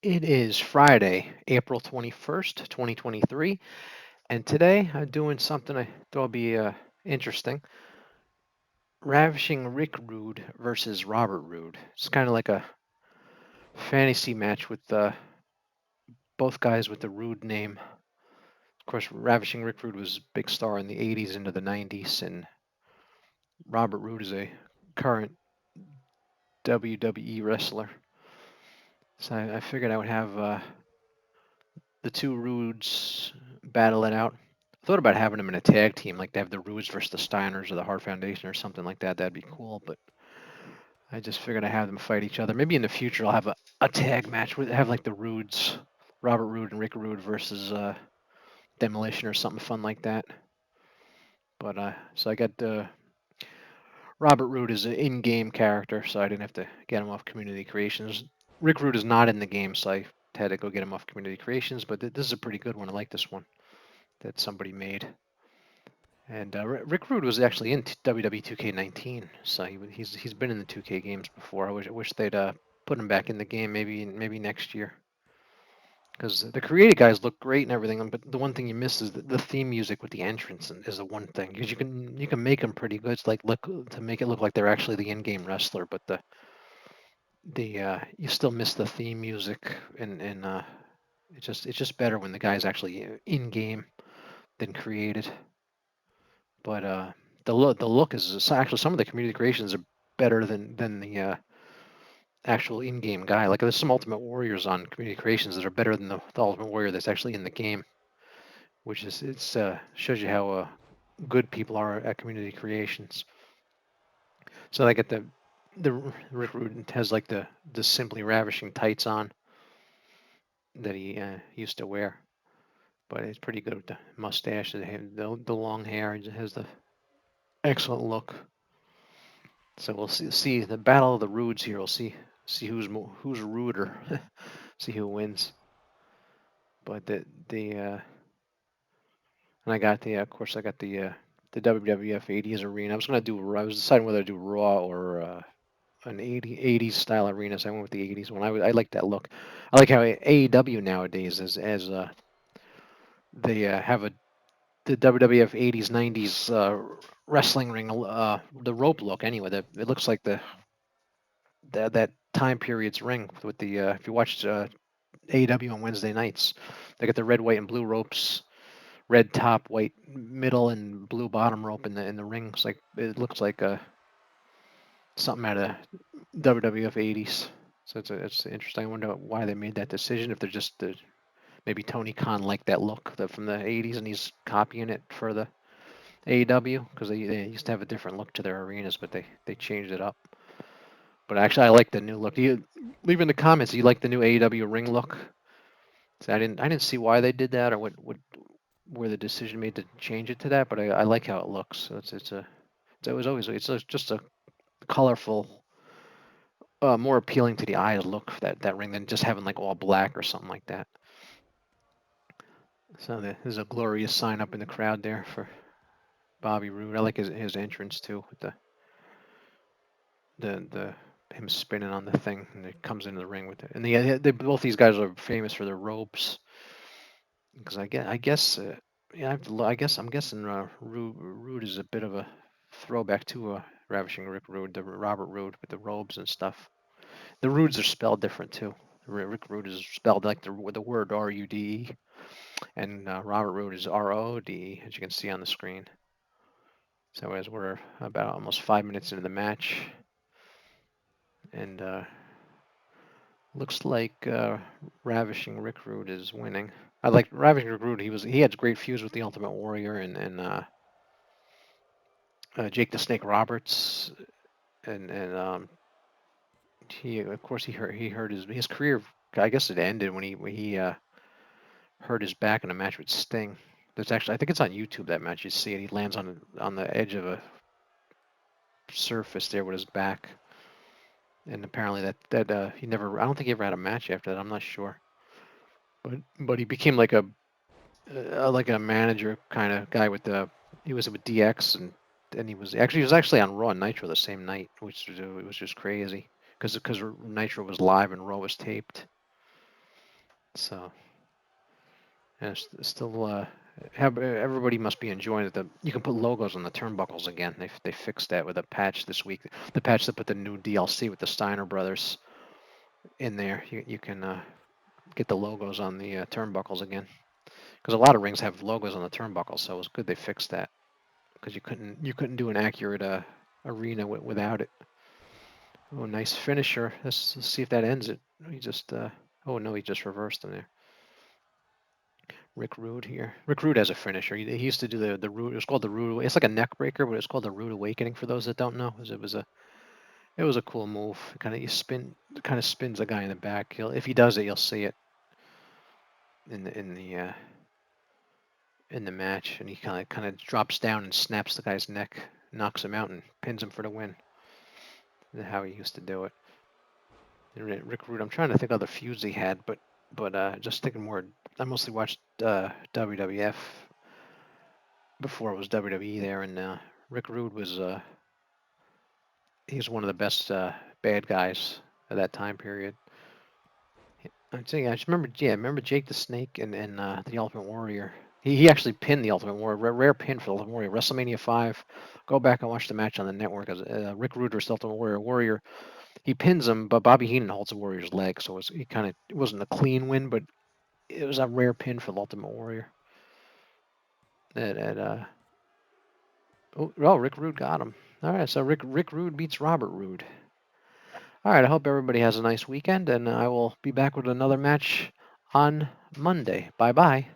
It is Friday, April 21st, 2023, and today I'm doing something I thought would be interesting. Ravishing Rick Rude versus Robert Roode. It's kind of like a fantasy match with both guys with the Rude name. Of course, Ravishing Rick Rude was a big star in the 80s into the 90s, and Robert Roode is a current WWE wrestler. So I figured I would have the two Rudes battle it out. I thought about having them in a tag team, like to have the Rudes versus the Steiners or the Hart Foundation or something like that. That'd be cool. But I just figured I'd have them fight each other. Maybe in the future I'll have a tag match with have like the Rudes, Robert Roode and Rick Rude versus Demolition or something fun like that. But so I got Robert Roode is an in-game character, so I didn't have to get him off Community Creations. Rick Rude is not in the game, so I had to go get him off Community Creations. But this is a pretty good one. I like this one that somebody made. And Rick Rude was actually in WWE 2K19, so he's been in the 2K games before. I wish they'd put him back in the game maybe next year because the creative guys look great and everything. But the one thing you miss is the theme music with the entrance is the one thing because you can make them pretty good. It's like look to make it look like they're actually the in-game wrestler, but the you still miss the theme music and it's just better when the guy's actually in game than created. But the look is actually some of the community creations are better than the actual in-game guy. Like there's some Ultimate Warriors on community creations that are better than the Ultimate Warrior that's actually in the game, which is it's shows you how good people are at community creations. So I get the Rick Rude has like the simply ravishing tights on that he used to wear, but it's pretty good with the mustache, the long hair. He has the excellent look. So we'll see the battle of the Rudes here. We'll see who's ruder, see who wins. But and I got of course I got the WWF 80s arena. I was deciding whether to do Raw or an 80s style arena. So I went with the 80s one. I like that look. I like how AEW nowadays is as they have the WWF 80s 90s wrestling ring the rope look anyway. It looks like that time period's ring with the if you watched AEW on Wednesday nights. They got the red, white, and blue ropes, red top, white middle, and blue bottom rope in the rings. Like it looks like something out of WWF 80s. So it's interesting. I wonder why they made that decision. If they're just maybe Tony Khan liked that look from the 80s and he's copying it for the AEW because they used to have a different look to their arenas, but they changed it up. But actually, I like the new look. Do you leave in the comments? Do you like the new AEW ring look? So I didn't see why they did that or what where the decision made to change it to that, but I like how it looks. So it was always just a colorful, more appealing to the eye look that ring than just having like all black or something like that. So there's a glorious sign up in the crowd there for Bobby Roode. I like his entrance too with the him spinning on the thing and it comes into the ring with it. And both these guys are famous for their robes because I guess yeah I guess I'm guessing Rude is a bit of a throwback to Ravishing Rick Rude, the Robert Roode with the robes and stuff. The Rudes are spelled different too. Rick Rude is spelled like the word Rude, and Robert Roode is Roode, as you can see on the screen. So as we're about almost 5 minutes into the match, and looks like Ravishing Rick Rude is winning. I like Ravishing Rick Rude. He had great feuds with the Ultimate Warrior and Jake the Snake Roberts, and he of course he hurt his career. I guess it ended when he hurt his back in a match with Sting. There's actually I think it's on YouTube that match. You see it. He lands on the edge of a surface there with his back, and apparently that he never. I don't think he ever had a match after that. I'm not sure, but he became like a manager kind of guy with the. He was with DX and he was actually on Raw and Nitro the same night, which was it was just crazy because Nitro was live and Raw was taped. So, and it's still everybody must be enjoying it. You can put logos on the turnbuckles again. They fixed that with a patch this week. The patch that put the new DLC with the Steiner brothers in there. You can get the logos on the turnbuckles again. Because a lot of rings have logos on the turnbuckles, so it was good they fixed that. Because you couldn't do an accurate arena without it. Oh, nice finisher. Let's see if that ends it. He just oh no, he just reversed him there. Rick Rude here. Rick Rude has a finisher. He used to do the Rude. It was called the Rude. It's like a neck breaker, but it's called the Rude Awakening. For those that don't know, it was a cool move. Kind of you spin, kind of spins the guy in the back. If he does it, you'll see it in the match, and he kind of drops down and snaps the guy's neck, knocks him out, and pins him for the win. That's how he used to do it. Rick Rude. I'm trying to think of other feuds he had, but just thinking more. I mostly watched WWF before it was WWE there, and Rick Rude was he's one of the best bad guys of that time period. I'm saying I just remember, yeah, remember Jake the Snake and the Ultimate Warrior. He actually pinned the Ultimate Warrior, rare pin for the Ultimate Warrior. WrestleMania 5. Go back and watch the match on the network. As Rick Rude versus Ultimate Warrior. He pins him, but Bobby Heenan holds the Warrior's leg, so it wasn't a clean win, but it was a rare pin for the Ultimate Warrior. Oh, Rick Rude got him. All right, so Rick Rude beats Robert Roode. All right, I hope everybody has a nice weekend, and I will be back with another match on Monday. Bye bye.